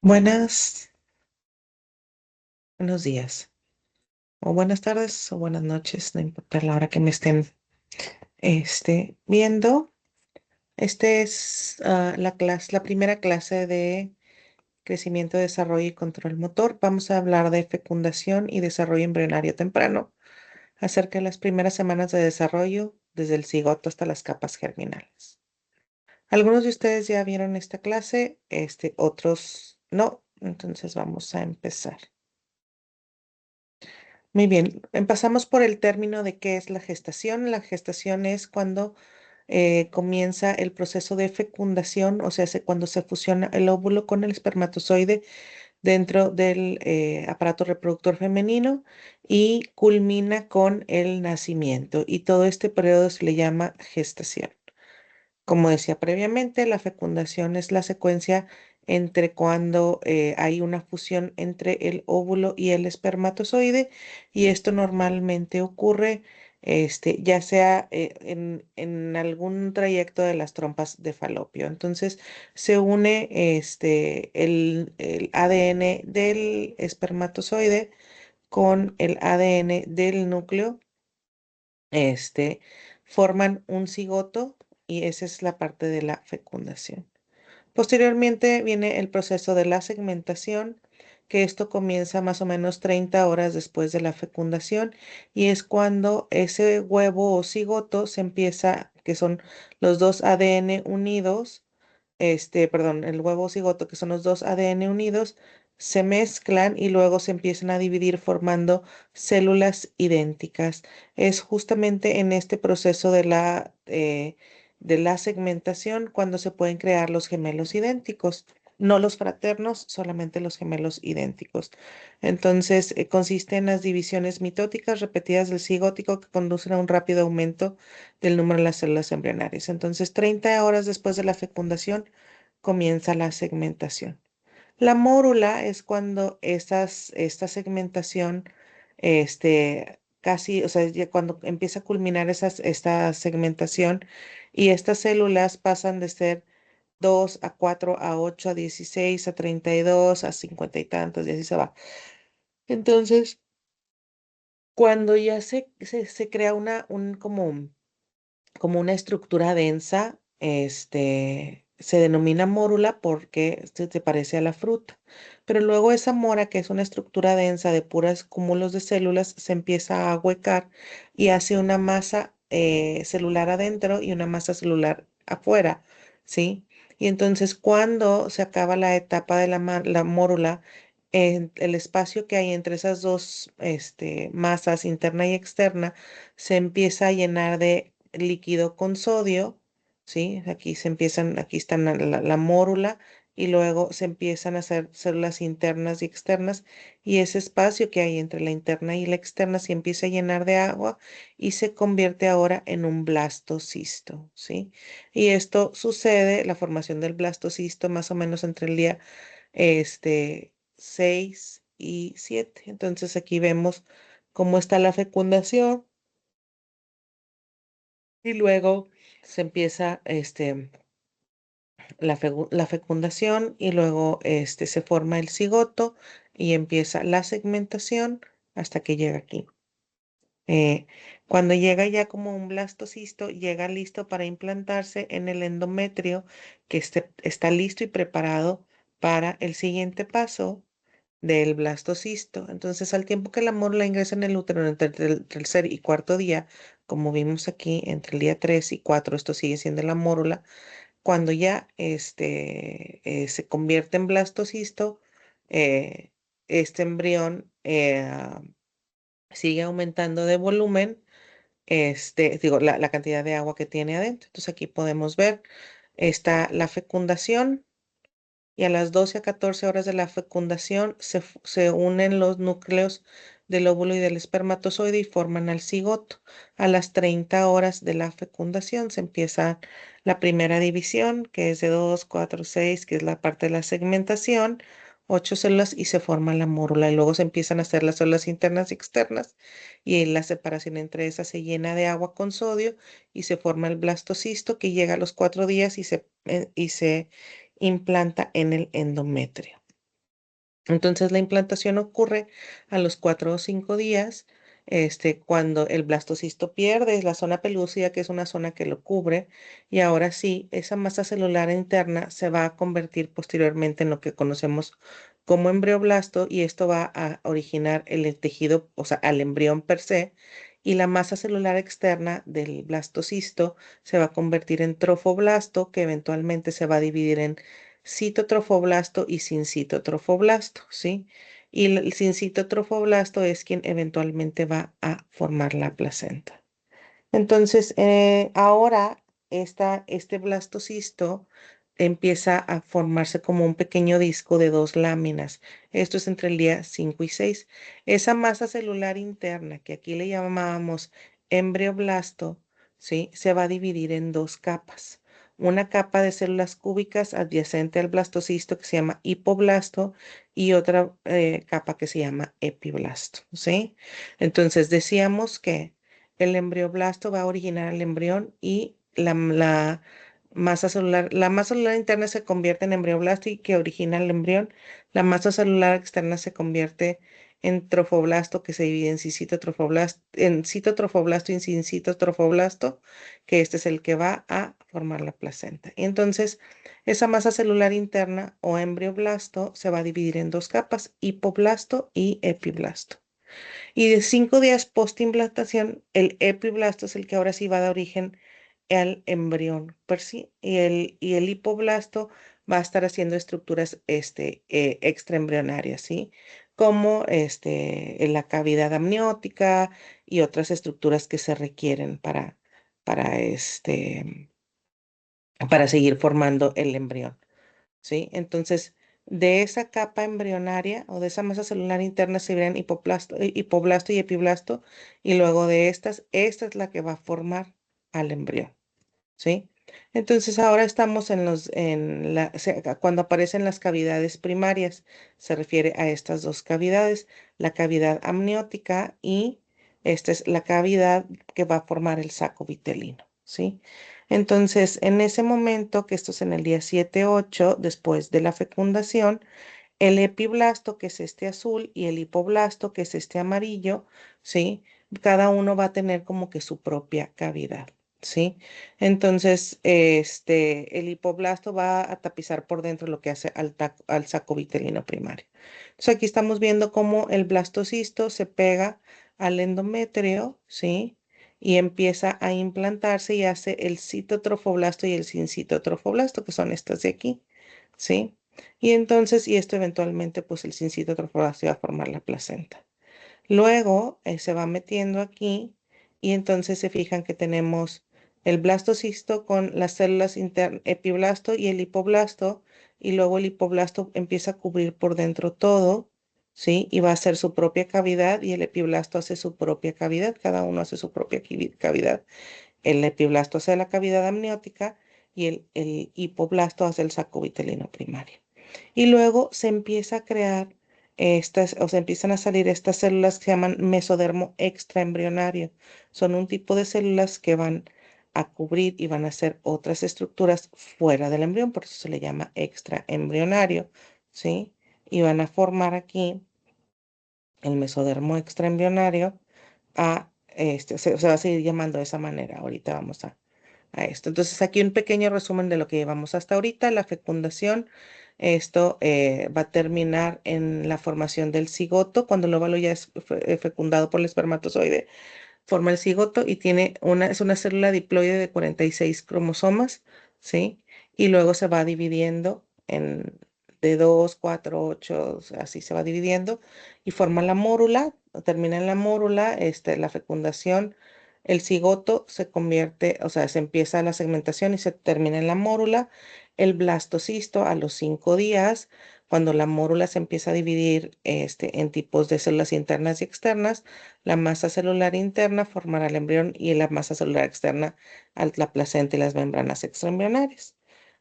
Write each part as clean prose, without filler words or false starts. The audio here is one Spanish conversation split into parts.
Buenas, buenos días, o buenas tardes, o buenas noches, no importa la hora que me estén viendo. Este es la primera clase de crecimiento, desarrollo y control motor. Vamos a hablar de fecundación y desarrollo embrionario temprano, acerca de las primeras semanas de desarrollo, desde el cigoto hasta las capas germinales. Algunos de ustedes ya vieron esta clase, otros no, entonces vamos a empezar. Muy bien, empezamos por el término de qué es la gestación. La gestación es cuando comienza el proceso de fecundación, o sea, cuando se fusiona el óvulo con el espermatozoide dentro del aparato reproductor femenino y culmina con el nacimiento. Y todo este periodo se le llama gestación. Como decía previamente, la fecundación es la secuencia entre cuando hay una fusión entre el óvulo y el espermatozoide, y esto normalmente ocurre ya sea en algún trayecto de las trompas de falopio. Entonces se une el ADN del espermatozoide con el ADN del núcleo, este, forman un cigoto, y esa es la parte de la fecundación. Posteriormente viene el proceso de la segmentación, que esto comienza más o menos 30 horas después de la fecundación, y es cuando ese huevo o cigoto se empieza, que son los dos ADN unidos, perdón, el huevo o cigoto, que son los dos ADN unidos, se mezclan y luego se empiezan a dividir formando células idénticas. Es justamente en este proceso de la segmentación cuando se pueden crear los gemelos idénticos. No los fraternos, solamente los gemelos idénticos. Entonces, consiste en las divisiones mitóticas repetidas del cigótico que conducen a un rápido aumento del número de las células embrionarias. Entonces, 30 horas después de la fecundación comienza la segmentación. La mórula es cuando esta segmentación, casi, o sea, ya cuando empieza a culminar esta segmentación, y estas células pasan de ser 2 a 4 a 8 a 16 a 32 a 50 y tantos, y así se va. Entonces, cuando ya se crea como una estructura densa, se denomina mórula porque se parece a la fruta. Pero luego esa mora, que es una estructura densa de puros cúmulos de células, se empieza a ahuecar y hace una masa celular adentro y una masa celular afuera, ¿sí? Y entonces cuando se acaba la etapa de la mórula, el espacio que hay entre esas dos masas, interna y externa, se empieza a llenar de líquido con sodio, ¿sí? Aquí están la mórula, y luego se empiezan a hacer células internas y externas, y ese espacio que hay entre la interna y la externa se empieza a llenar de agua y se convierte ahora en un blastocisto, ¿sí? Y esto sucede, la formación del blastocisto, más o menos entre el día 6 y 7. Entonces aquí vemos cómo está la fecundación, y luego se empieza la fecundación, y luego se forma el cigoto y empieza la segmentación hasta que llega aquí. Eh, Cuando llega ya como un blastocisto, llega listo para implantarse en el endometrio, que está listo y preparado para el siguiente paso del blastocisto. Entonces, al tiempo que la mórula ingresa en el útero entre el tercer y cuarto día, como vimos aquí, entre el día 3 y 4, esto sigue siendo la mórula. Cuando ya se convierte en blastocisto, eh, este embrión sigue aumentando de volumen, digo, la cantidad de agua que tiene adentro. Entonces aquí podemos ver, está la fecundación, y a las 12 a 14 horas de la fecundación se unen los núcleos del óvulo y del espermatozoide y forman al cigoto. A las 30 horas de la fecundación se empieza la primera división, que es de 2, 4, 6, que es la parte de la segmentación, 8 células, y se forma la mórula. Y luego se empiezan a hacer las células internas y externas, y la separación entre esas se llena de agua con sodio y se forma el blastocisto, que llega a los 4 días y se implanta en el endometrio. Entonces la implantación ocurre a los 4 o 5 días, cuando el blastocisto pierde la zona pelúcida, que es una zona que lo cubre, y ahora sí, esa masa celular interna se va a convertir posteriormente en lo que conocemos como embrioblasto, y esto va a originar el tejido, o sea, al embrión per se, y la masa celular externa del blastocisto se va a convertir en trofoblasto, que eventualmente se va a dividir en citotrofoblasto y sincitotrofoblasto, ¿sí? Y el sincitotrofoblasto es quien eventualmente va a formar la placenta. Entonces, ahora este blastocisto empieza a formarse como un pequeño disco de 2 láminas. Esto es entre el día 5 y 6. Esa masa celular interna, que aquí le llamábamos embrioblasto, ¿sí? Se va a dividir en 2 capas. Una capa de células cúbicas adyacente al blastocisto que se llama hipoblasto y otra capa que se llama epiblasto, ¿sí? Entonces decíamos que el embrioblasto va a originar el embrión y la masa celular interna se convierte en embrioblasto y que origina el embrión. La masa celular externa se convierte en trofoblasto, que se divide en citotrofoblasto y en sincitotrofoblasto, que este es el que va a formar la placenta. Y entonces, esa masa celular interna o embrioblasto se va a dividir en 2 capas, hipoblasto y epiblasto. Y de 5 días post-implantación, el epiblasto es el que ahora sí va a dar origen al embrión per sí, y el hipoblasto va a estar haciendo estructuras extraembrionarias, ¿sí? Como en la cavidad amniótica y otras estructuras que se requieren para, para seguir formando el embrión. ¿Sí? Entonces, de esa capa embrionaria o de esa masa celular interna se vienen hipoblasto y epiblasto, y luego de esta es la que va a formar al embrión, ¿sí? Entonces, ahora estamos cuando aparecen las cavidades primarias, se refiere a estas 2 cavidades, la cavidad amniótica y esta es la cavidad que va a formar el saco vitelino, ¿sí? Entonces, en ese momento, que esto es en el día 7 u 8 después de la fecundación, el epiblasto, que es este azul, y el hipoblasto, que es este amarillo, ¿sí? Cada uno va a tener como que su propia cavidad, ¿sí? Entonces, el hipoblasto va a tapizar por dentro lo que hace al saco vitelino primario. Entonces, aquí estamos viendo cómo el blastocisto se pega al endometrio, ¿sí? Y empieza a implantarse y hace el citotrofoblasto y el sincitotrofoblasto, que son estas de aquí, ¿sí? Y entonces, y esto eventualmente, pues el cincito trofoblasto va a formar la placenta. Luego se va metiendo aquí y entonces se fijan que tenemos el blastocisto con las células epiblasto y el hipoblasto, y luego el hipoblasto empieza a cubrir por dentro todo, ¿sí? Y va a hacer su propia cavidad y el epiblasto hace su propia cavidad, cada uno hace su propia cavidad. El epiblasto hace la cavidad amniótica y el hipoblasto hace el saco vitelino primario. Y luego se empieza a crear o se empiezan a salir estas células que se llaman mesodermo extraembrionario. Son un tipo de células que van a cubrir y van a hacer otras estructuras fuera del embrión, por eso se le llama extraembrionario, ¿sí? Y van a formar aquí el mesodermo extraembrionario se va a seguir llamando de esa manera. Ahorita vamos a esto. Entonces, aquí un pequeño resumen de lo que llevamos hasta ahorita. La fecundación, esto va a terminar en la formación del cigoto. Cuando el óvulo ya es fecundado por el espermatozoide, forma el cigoto y es una célula diploide de 46 cromosomas, ¿sí? Y luego se va dividiendo de 2, 4, 8, así se va dividiendo y forma la mórula, termina en la mórula, la fecundación, el cigoto se convierte, o sea, se empieza la segmentación y se termina en la mórula, el blastocisto a los 5 días, cuando la mórula se empieza a dividir en tipos de células internas y externas, la masa celular interna formará el embrión y la masa celular externa la placenta y las membranas extraembrionarias.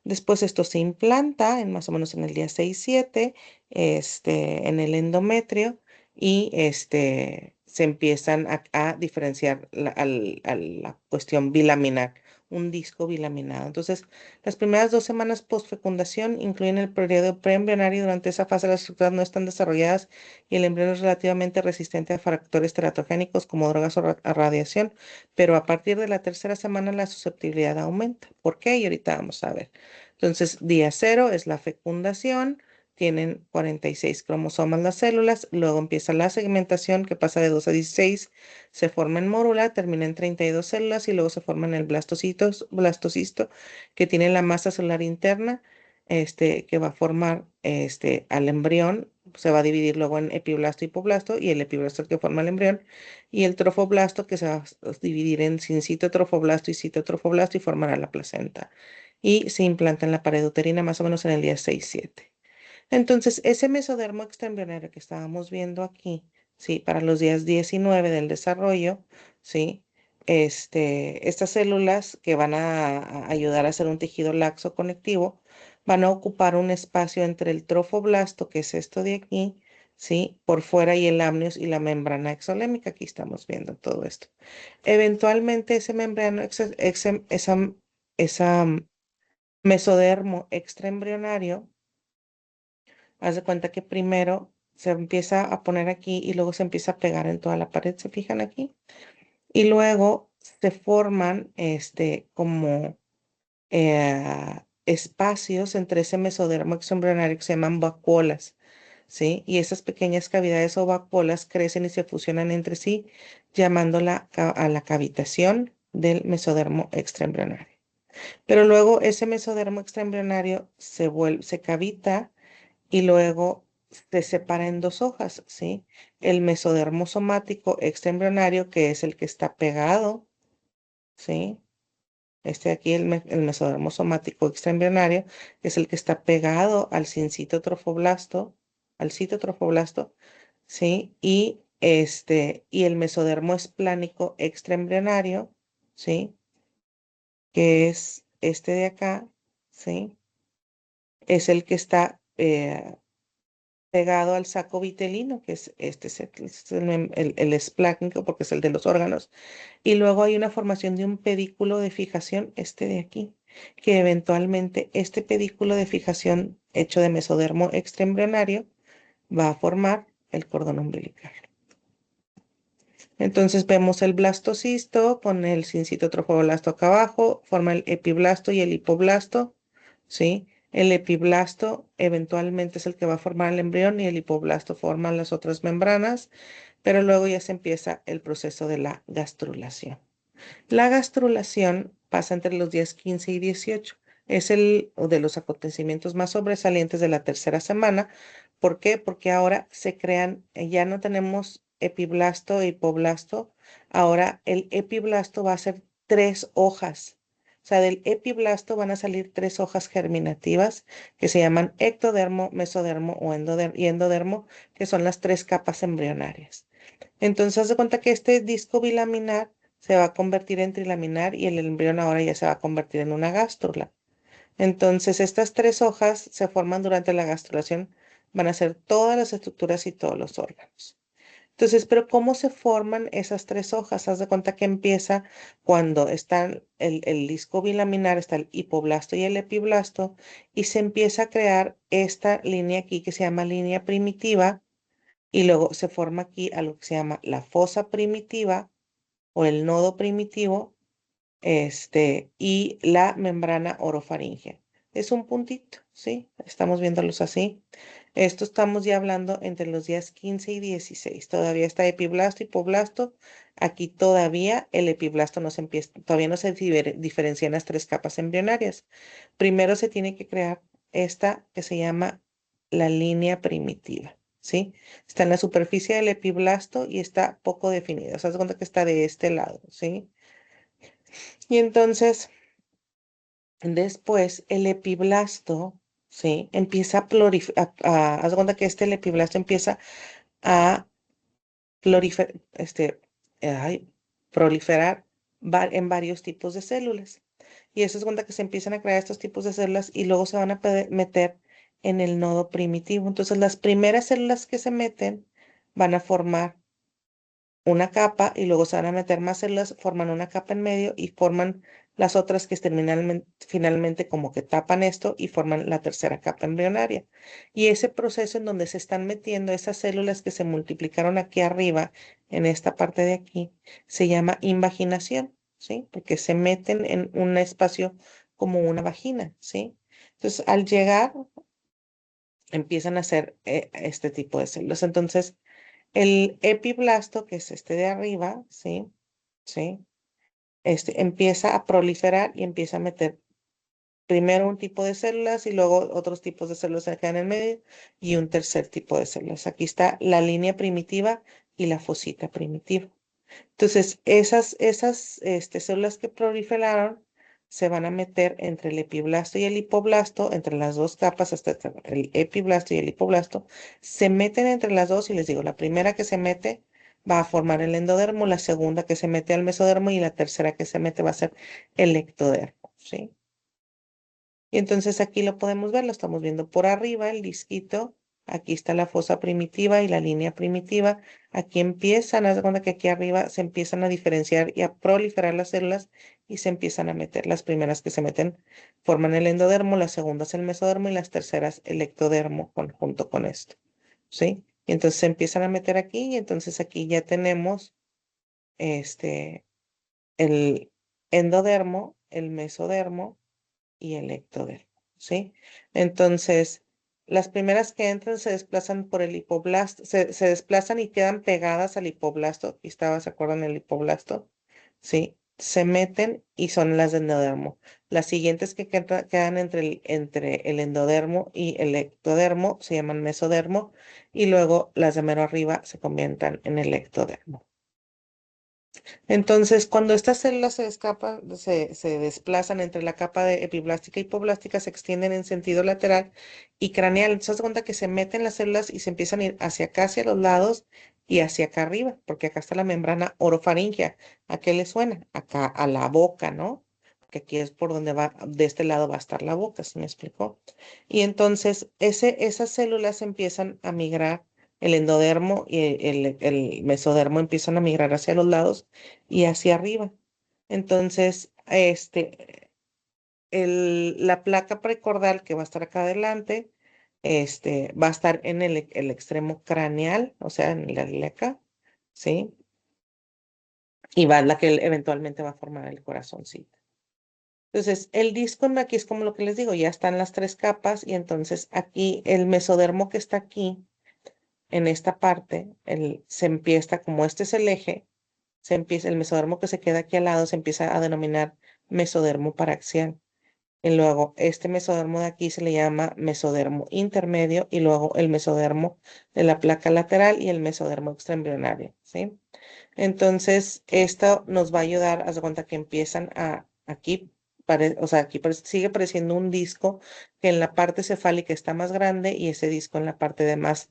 Después esto se implanta más o menos en el día 6 o 7, en el endometrio y se empiezan a diferenciar a la cuestión bilaminar un disco bilaminado. Entonces, las primeras 2 semanas postfecundación incluyen el periodo preembrionario. Durante esa fase las estructuras no están desarrolladas y el embrión es relativamente resistente a factores teratogénicos como drogas o a radiación, pero a partir de la tercera semana la susceptibilidad aumenta. ¿Por qué? Y ahorita vamos a ver. Entonces, día cero es la fecundación. Tienen 46 cromosomas las células, luego empieza la segmentación que pasa de 2 a 16, se forma en mórula, termina en 32 células y luego se forma en el blastocisto que tiene la masa celular interna, que va a formar al embrión. Se va a dividir luego en epiblasto y hipoblasto, y el epiblasto es el que forma el embrión, y el trofoblasto que se va a dividir en sincitotrofoblasto y citotrofoblasto y formará la placenta. Y se implanta en la pared uterina más o menos en el día 6-7. Entonces, ese mesodermo extraembrionario que estábamos viendo aquí, ¿sí? Para los días 19 del desarrollo, ¿sí? Estas células que van a ayudar a hacer un tejido laxo conectivo, van a ocupar un espacio entre el trofoblasto, que es esto de aquí, ¿sí? Por fuera, y el amnios y la membrana exolémica. Aquí estamos viendo todo esto. Eventualmente, ese membrano, esa mesodermo extraembrionario, haz de cuenta que primero se empieza a poner aquí y luego se empieza a pegar en toda la pared, ¿se fijan aquí? Y luego se forman como espacios entre ese mesodermo extraembrionario que se llaman vacuolas, ¿sí? Y esas pequeñas cavidades o vacuolas crecen y se fusionan entre sí, llamándola a la cavitación del mesodermo extraembrionario. Pero luego ese mesodermo extraembrionario se cavita y luego se separa en dos hojas, ¿sí? El mesodermo somático extraembrionario, que es el que está pegado, ¿sí? Este aquí, el mesodermo somático extraembrionario, es el que está pegado al citotrofoblasto, ¿sí? Y el mesodermo esplánico extraembrionario, ¿sí? Que es este de acá, ¿sí? Es el que está pegado al saco vitelino, que es el esplácnico, porque es el de los órganos. Y luego hay una formación de un pedículo de fijación, este de aquí, que eventualmente este pedículo de fijación hecho de mesodermo extraembrionario va a formar el cordón umbilical. Entonces vemos el blastocisto con el sincitotrofoblasto acá abajo, forma el epiblasto y el hipoblasto, ¿sí? El epiblasto eventualmente es el que va a formar el embrión y el hipoblasto forma las otras membranas, pero luego ya se empieza el proceso de la gastrulación. La gastrulación pasa entre los días 15 y 18. Es el de los acontecimientos más sobresalientes de la tercera semana. ¿Por qué? Porque ahora se crean, ya no tenemos epiblasto e hipoblasto. Ahora el epiblasto va a ser 3 hojas. O sea, del epiblasto van a salir 3 hojas germinativas que se llaman ectodermo, mesodermo y endodermo, que son las 3 capas embrionarias. Entonces, haz de cuenta que este disco bilaminar se va a convertir en trilaminar y el embrión ahora ya se va a convertir en una gástrula. Entonces, estas 3 hojas se forman durante la gastrulación, van a ser todas las estructuras y todos los órganos. Entonces, pero ¿cómo se forman esas 3 hojas? Haz de cuenta que empieza cuando están el disco bilaminar, está el hipoblasto y el epiblasto, y se empieza a crear esta línea aquí que se llama línea primitiva, y luego se forma aquí algo que se llama la fosa primitiva o el nodo primitivo, y la membrana orofaringea. Es un puntito, ¿sí? Estamos viéndolos así. Esto estamos ya hablando entre los días 15 y 16. Todavía está epiblasto, hipoblasto. Aquí todavía el epiblasto no se empieza, todavía no se diferencian las 3 capas embrionarias. Primero se tiene que crear esta que se llama la línea primitiva, ¿sí? Está en la superficie del epiblasto y está poco definida. O sea, se cuenta que está de este lado, ¿sí? Y entonces, después el epiblasto, ¿sí? Empieza haz de cuenta que el epiblasto empieza a proliferar, proliferar en varios tipos de células. Y eso es cuenta que se empiezan a crear estos tipos de células y luego se van a meter en el nodo primitivo. Entonces, las primeras células que se meten van a formar una capa y luego se van a meter más células, forman una capa en medio y forman las otras que finalmente como que tapan esto y forman la tercera capa embrionaria. Y ese proceso en donde se están metiendo esas células que se multiplicaron aquí arriba, en esta parte de aquí, se llama invaginación, ¿sí? Porque se meten en un espacio como una vagina, ¿sí? Entonces, al llegar, empiezan a hacer este tipo de células. Entonces, el epiblasto, que es este de arriba, ¿sí? ¿Sí? Empieza a proliferar y empieza a meter primero un tipo de células y luego otros tipos de células acá en el medio y un tercer tipo de células. Aquí está la línea primitiva y la fosita primitiva. Entonces, esas células que proliferaron se van a meter entre el epiblasto y el hipoblasto, entre las dos capas, hasta el epiblasto y el hipoblasto, se meten entre las dos y les digo, la primera que se mete va a formar el endodermo, la segunda que se mete al mesodermo y la tercera que se mete va a ser el ectodermo, ¿sí? Y entonces aquí lo podemos ver, lo estamos viendo por arriba, el disquito. Aquí está la fosa primitiva y la línea primitiva. Aquí empiezan, haz de cuenta que aquí arriba se empiezan a diferenciar y a proliferar las células y se empiezan a meter. Las primeras que se meten forman el endodermo, las segundas el mesodermo y las terceras el ectodermo junto con esto. ¿Sí? Y entonces se empiezan a meter aquí y entonces aquí ya tenemos este, el endodermo, el mesodermo y el ectodermo, ¿sí? Entonces, las primeras que entran se desplazan por el hipoblasto, se desplazan y quedan pegadas al hipoblasto. Aquí estaba, ¿se acuerdan el hipoblasto? ¿Sí? Se meten y son las del endodermo. Las siguientes que quedan entre el endodermo y el ectodermo se llaman mesodermo y luego las de mero arriba se convierten en el ectodermo. Entonces, cuando estas células se desplazan entre la capa de epiblástica y hipoblástica, se extienden en sentido lateral y craneal. Entonces, se cuenta que se meten las células y se empiezan a ir hacia acá, hacia los lados y hacia acá arriba, porque acá está la membrana orofaringea. ¿A qué le suena? Acá a la boca, ¿no? Porque aquí es por donde va, de este lado va a estar la boca, ¿se me explicó? Y entonces, esas células empiezan a migrar, el endodermo y el mesodermo empiezan a migrar hacia los lados y hacia arriba. Entonces, la placa precordal que va a estar acá adelante, va a estar en el extremo craneal, o sea, en la de acá, ¿sí? Y va la que eventualmente va a formar el corazoncito. Entonces, el disco aquí es como lo que les digo, ya están las tres capas y entonces aquí el mesodermo que está aquí, en esta parte, se empieza, como este es el eje, el mesodermo que se queda aquí al lado se empieza a denominar mesodermo paraxial. Y luego este mesodermo de aquí se le llama mesodermo intermedio y luego el mesodermo de la placa lateral y el mesodermo extraembrionario, ¿sí? Entonces, esto nos va a ayudar, haz de cuenta que empiezan aquí, o sea, aquí sigue pareciendo un disco que en la parte cefálica está más grande y ese disco en la parte de más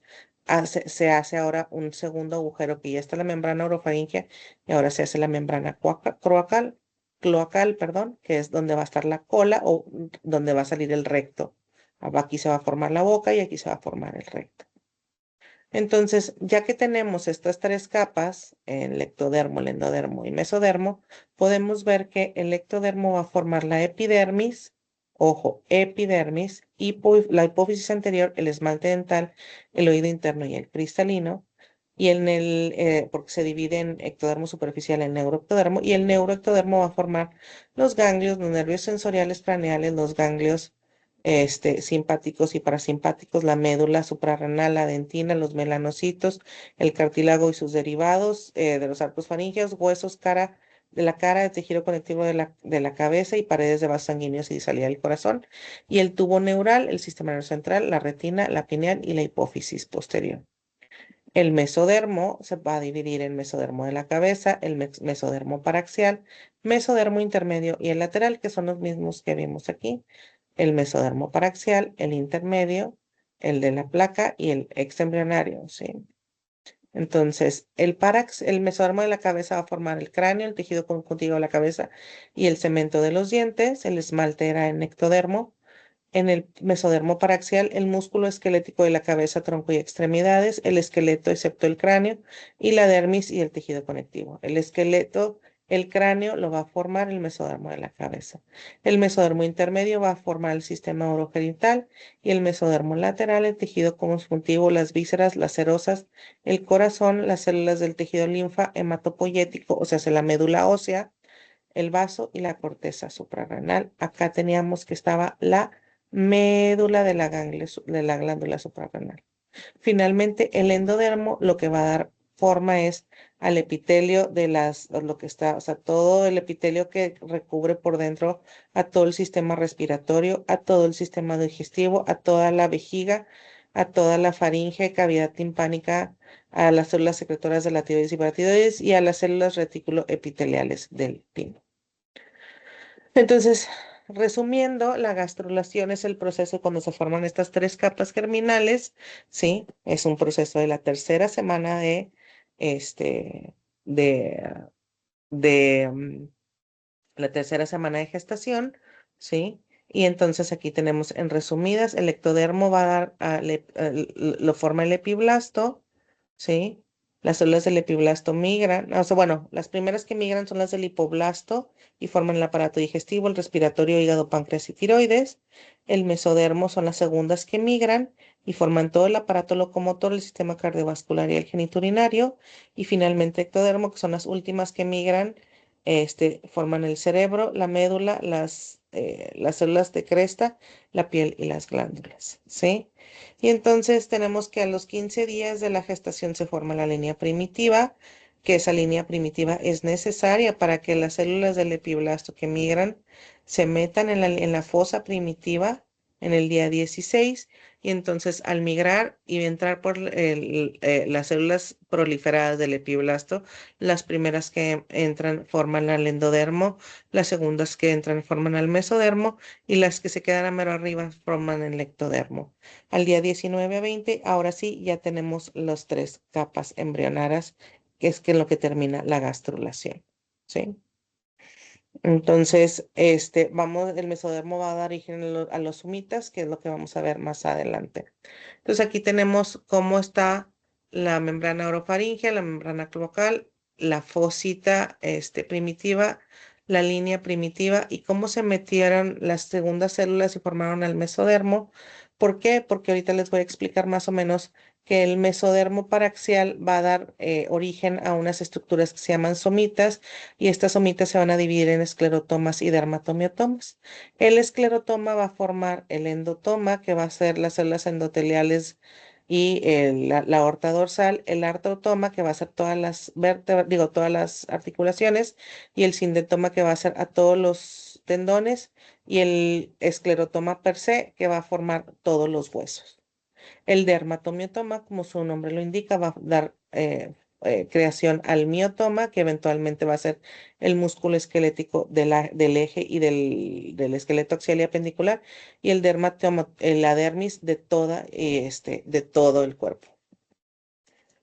se hace ahora un segundo agujero que ya está la membrana orofaringea y ahora se hace la membrana cloacal, perdón, que es donde va a estar la cola o donde va a salir el recto. Aquí se va a formar la boca y aquí se va a formar el recto. Entonces, ya que tenemos estas tres capas, el ectodermo, el endodermo y mesodermo, podemos ver que el ectodermo va a formar la epidermis, ojo, epidermis, la hipófisis anterior, el esmalte dental, el oído interno y el cristalino, y porque se divide en ectodermo superficial y neuroectodermo, y el neuroectodermo va a formar los ganglios, los nervios sensoriales craneales, los ganglios simpáticos y parasimpáticos, la médula suprarrenal, la dentina, los melanocitos, el cartílago y sus derivados de los arcos faringeos, huesos de la cara, el tejido conectivo de la cabeza y paredes de vasos sanguíneos y salida del corazón, y el tubo neural, el sistema nervioso central, la retina, la pineal y la hipófisis posterior. El mesodermo se va a dividir en mesodermo de la cabeza, el mesodermo paraxial, mesodermo intermedio y el lateral, que son los mismos que vimos aquí. El mesodermo paraxial, el intermedio, el de la placa y el extembrionario, ¿sí? Entonces, el mesodermo de la cabeza va a formar el cráneo, el tejido conjuntivo de la cabeza y el cemento de los dientes. El esmalte era en ectodermo. En el mesodermo paraxial, el músculo esquelético de la cabeza, tronco y extremidades, el esqueleto excepto el cráneo y la dermis y el tejido conectivo. El esqueleto El cráneo lo va a formar el mesodermo de la cabeza. El mesodermo intermedio va a formar el sistema orogenital y el mesodermo lateral, el tejido conjuntivo, las vísceras, las serosas, el corazón, las células del tejido linfa hematopoyético, o sea, la médula ósea, el vaso y la corteza suprarrenal. Acá teníamos que estaba la médula de de la glándula suprarrenal. Finalmente, el endodermo lo que va a dar forma es al epitelio de lo que está, o sea, todo el epitelio que recubre por dentro a todo el sistema respiratorio, a todo el sistema digestivo, a toda la vejiga, a toda la faringe, cavidad timpánica, a las células secretoras de la tiroides y paratiroides y a las células retículo epiteliales del timo. Entonces, resumiendo, la gastrulación es el proceso cuando se forman estas tres capas germinales, ¿sí? Es un proceso de la tercera semana este, de, de la tercera semana de gestación, ¿sí? Y entonces aquí tenemos en resumidas, el ectodermo va a dar, lo forma el epiblasto, ¿sí? Las células del epiblasto migran, o sea, bueno, las primeras que migran son las del hipoblasto y forman el aparato digestivo, el respiratorio, hígado, páncreas y tiroides. El mesodermo son las segundas que migran y forman todo el aparato locomotor, el sistema cardiovascular y el geniturinario. Y finalmente ectodermo, que son las últimas que migran, forman el cerebro, la médula, las células de cresta, la piel y las glándulas, ¿sí? Y entonces tenemos que a los 15 días de la gestación se forma la línea primitiva, que esa línea primitiva es necesaria para que las células del epiblasto que migran se metan en la fosa primitiva en el día 16 y entonces al migrar y entrar por las células proliferadas del epiblasto, las primeras que entran forman al endodermo, las segundas que entran forman al mesodermo y las que se quedan a mero arriba forman el ectodermo. Al día 19 a 20, ahora sí, ya tenemos las tres capas embrionarias, que es lo que termina la gastrulación, ¿sí? Entonces, el mesodermo va a dar origen a los humitas, que es lo que vamos a ver más adelante. Entonces, aquí tenemos cómo está la membrana orofaringea, la membrana cloacal, la fosita, primitiva, la línea primitiva y cómo se metieron las segundas células y formaron el mesodermo. ¿Por qué? Porque ahorita les voy a explicar más o menos que el mesodermo paraxial va a dar origen a unas estructuras que se llaman somitas y estas somitas se van a dividir en esclerotomas y dermatomiotomas. El esclerotoma va a formar el endotoma, que va a ser las células endoteliales y la aorta dorsal, el artrotoma, que va a ser todas las vértebras, digo, todas las articulaciones, y el sindetoma, que va a ser a todos los tendones, y el esclerotoma per se, que va a formar todos los huesos. El dermatomiotoma, como su nombre lo indica, va a dar creación al miotoma, que eventualmente va a ser el músculo esquelético del eje y del esqueleto axial y apendicular, y el dermatoma, la dermis de todo el cuerpo.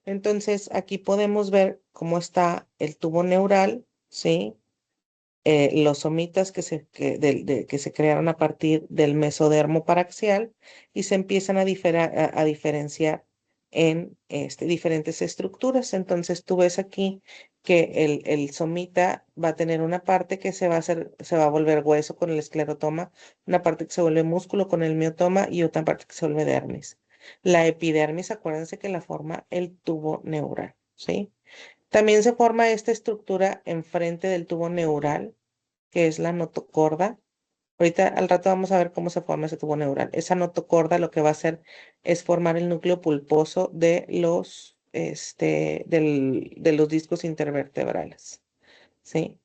Entonces, aquí podemos ver cómo está el tubo neural, ¿sí? Los somitas que se crearon a partir del mesodermo paraxial y se empiezan a diferenciar en diferentes estructuras. Entonces tú ves aquí que el somita va a tener una parte que se va a volver hueso con el esclerotoma, una parte que se vuelve músculo con el miotoma y otra parte que se vuelve dermis. La epidermis, acuérdense que la forma el tubo neural, ¿sí? También se forma esta estructura enfrente del tubo neural, que es la notocorda. Ahorita al rato vamos a ver cómo se forma ese tubo neural. Esa notocorda lo que va a hacer es formar el núcleo pulposo de los discos intervertebrales. ¿Sí?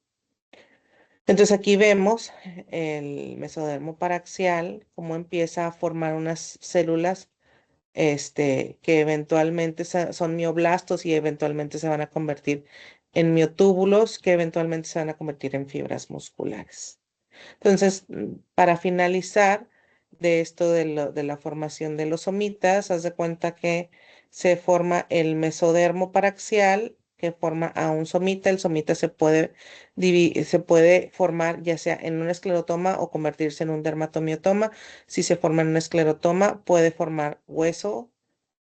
Entonces aquí vemos el mesodermo paraxial, cómo empieza a formar unas células que eventualmente son mioblastos y eventualmente se van a convertir en miotúbulos, que eventualmente se van a convertir en fibras musculares. Entonces, para finalizar de esto de la formación de los somitas, haz de cuenta que se forma el mesodermo paraxial que forma a un somita. El somita se puede formar ya sea en un esclerotoma o convertirse en un dermatomiotoma. Si se forma en un esclerotoma, puede formar hueso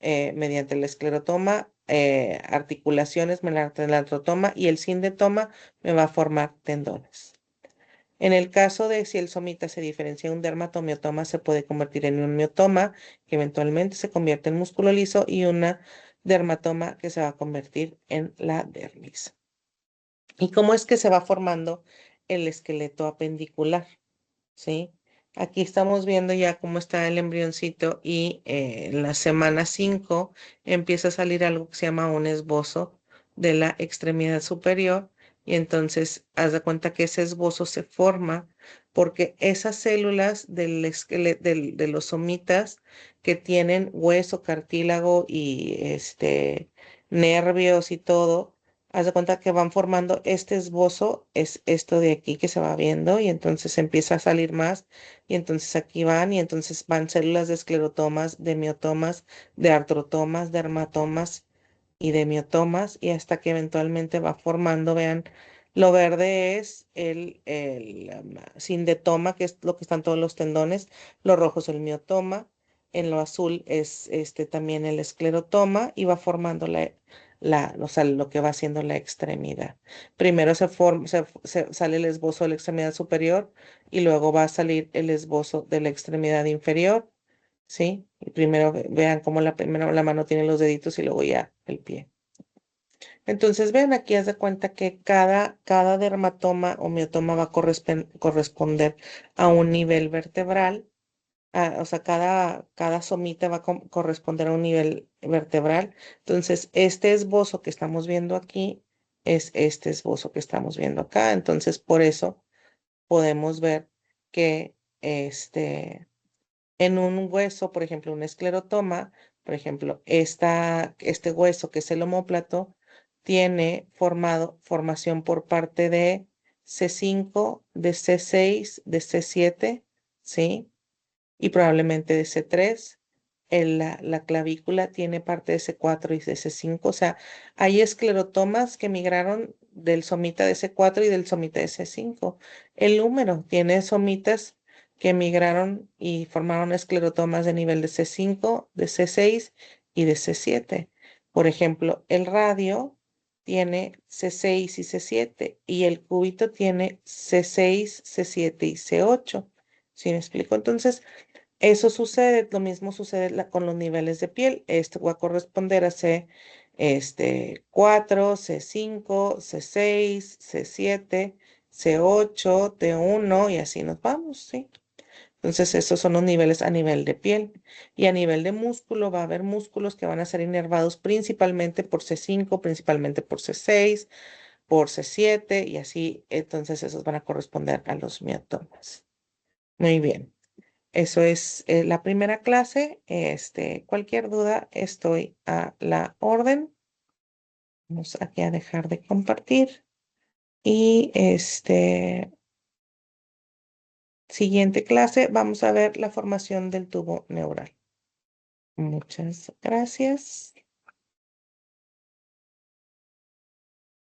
mediante el esclerotoma articulaciones, el artrotoma, y el sindetoma me va a formar tendones. En el caso de si el somita se diferencia de un dermatomiotoma, se puede convertir en un miotoma, que eventualmente se convierte en músculo liso, y una dermatoma que se va a convertir en la dermis. ¿Y cómo es que se va formando el esqueleto apendicular? ¿Sí? Aquí estamos viendo ya cómo está el embrioncito y en la semana 5 empieza a salir algo que se llama un esbozo de la extremidad superior, y entonces haz de cuenta que ese esbozo se forma porque esas células del esqueleto, de los somitas que tienen hueso, cartílago y nervios y todo. Haz de cuenta que van formando este esbozo, es esto de aquí que se va viendo, y entonces empieza a salir más, y entonces aquí van, y entonces van células de esclerotomas, de miotomas, de artrotomas, de dermatomas y de miotomas, y hasta que eventualmente va formando, vean, lo verde es el sindetoma, que es lo que están todos los tendones, lo rojo es el miotoma, en lo azul es también el esclerotoma, y va formando o sea, lo que va haciendo la extremidad. Primero sale el esbozo de la extremidad superior, y luego va a salir el esbozo de la extremidad inferior, ¿sí? Y primero vean cómo primero la mano tiene los deditos y luego ya el pie. Entonces, vean aquí, haz de cuenta que cada dermatoma o miotoma va a corresponder a un nivel vertebral. O sea, cada somita va a corresponder a un nivel vertebral. Entonces, este esbozo que estamos viendo aquí es este esbozo que estamos viendo acá. Entonces, por eso podemos ver que en un hueso, por ejemplo, un esclerotoma, por ejemplo, este hueso que es el omóplato, tiene formación por parte de C5, de C6, de C7, ¿sí? Y probablemente de C3. La clavícula tiene parte de C4 y de C5. O sea, hay esclerotomas que migraron del somita de C4 y del somita de C5. El húmero tiene somitas que migraron y formaron esclerotomas de nivel de C5, de C6 y de C7. Por ejemplo, el radio tiene C6 y C7, y el cúbito tiene C6, C7 y C8. ¿Sí me explico? Entonces, eso sucede, lo mismo sucede con los niveles de piel. Este va a corresponder a C4, C5, C6, C7, C8, T1, y así nos vamos, ¿sí? Entonces, esos son los niveles a nivel de piel. Y a nivel de músculo, va a haber músculos que van a ser inervados principalmente por C5, principalmente por C6, por C7, y así. Entonces, esos van a corresponder a los miotomas. Muy bien. Eso es la primera clase. Cualquier duda, estoy a la orden. Vamos aquí a dejar de compartir. Y siguiente clase, vamos a ver la formación del tubo neural. Muchas gracias.